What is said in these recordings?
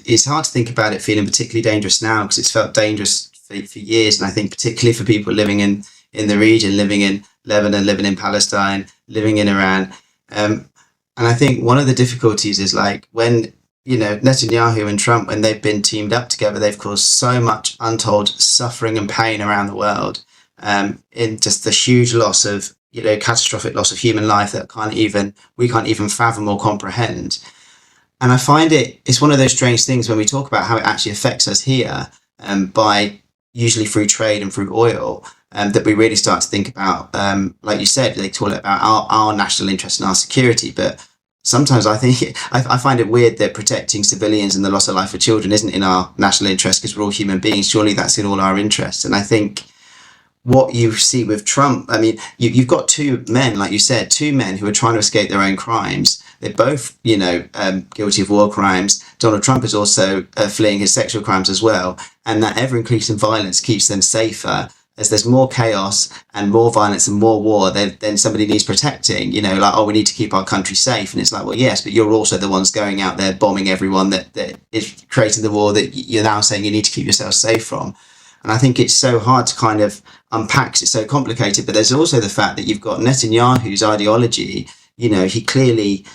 it's hard to think about it feeling particularly dangerous now, because it's felt dangerous for years. And I think particularly for people living in the region, living in Lebanon, living in Palestine, living in Iran. And I think one of the difficulties is like when, Netanyahu and Trump, when they've been teamed up together, they've caused so much untold suffering and pain around the world, in just the huge loss of, catastrophic loss of human life that we can't even fathom or comprehend. And I find it's one of those strange things when we talk about how it actually affects us here, by usually through trade and through oil, that we really start to think about, like you said, they talk about our national interest and our security. But sometimes I think I find it weird that protecting civilians and the loss of life of children isn't in our national interest, because we're all human beings. Surely that's in all our interests. And I think what you see with Trump, I mean, you've got two men, like you said, two men who are trying to escape their own crimes. They're both, guilty of war crimes. Donald Trump is also fleeing his sexual crimes as well. And that ever-increasing violence keeps them safer. As there's more chaos and more violence and more war, then somebody needs protecting, like, oh, we need to keep our country safe. And it's like, well, yes, but you're also the ones going out there bombing everyone that is creating the war that you're now saying you need to keep yourself safe from. And I think it's so hard to kind of unpack. It's so complicated. But there's also the fact that you've got Netanyahu's ideology. He clearly,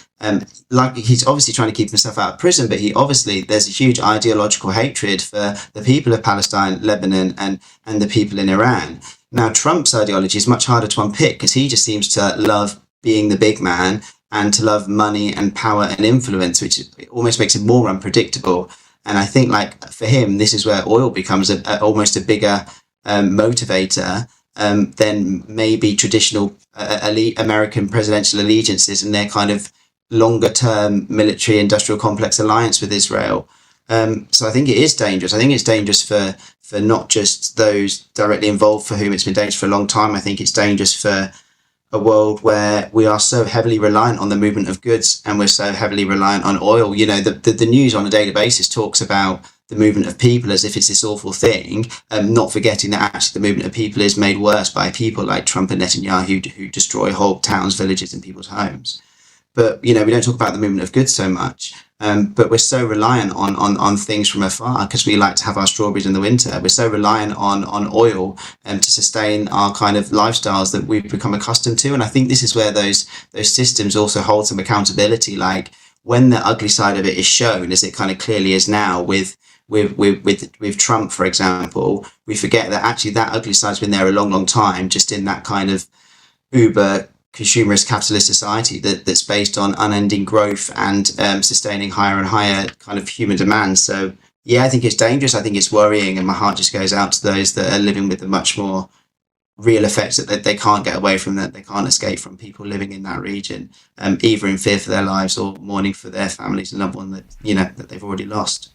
he's obviously trying to keep himself out of prison, but there's a huge ideological hatred for the people of Palestine, Lebanon, and the people in Iran. Now, Trump's ideology is much harder to unpick, because he just seems to love being the big man and to love money and power and influence, which almost makes him more unpredictable. And I think, like, for him, this is where oil becomes almost a bigger motivator than maybe traditional American presidential allegiances and their kind of longer term military industrial complex alliance with Israel. So I think it is dangerous. I think it's dangerous for not just those directly involved for whom it's been dangerous for a long time. I think it's dangerous for a world where we are so heavily reliant on the movement of goods, and we're so heavily reliant on oil. The news on a daily basis talks about the movement of people as if it's this awful thing, not forgetting that actually the movement of people is made worse by people like Trump and Netanyahu, who destroy whole towns, villages, and people's homes. But, we don't talk about the movement of goods so much. But we're so reliant on things from afar, because we like to have our strawberries in the winter. We're so reliant on oil to sustain our kind of lifestyles that we've become accustomed to. And I think this is where those systems also hold some accountability. Like, when the ugly side of it is shown, as it kind of clearly is now with Trump, for example, we forget that actually that ugly side's been there a long, long time, just in that kind of uber consumerist capitalist society that's based on unending growth and sustaining higher and higher kind of human demands. So yeah, I think it's dangerous. I think it's worrying, and my heart just goes out to those that are living with the much more real effects that they can't get away from, that they can't escape from, people living in that region, either in fear for their lives or mourning for their families and loved ones that they've already lost.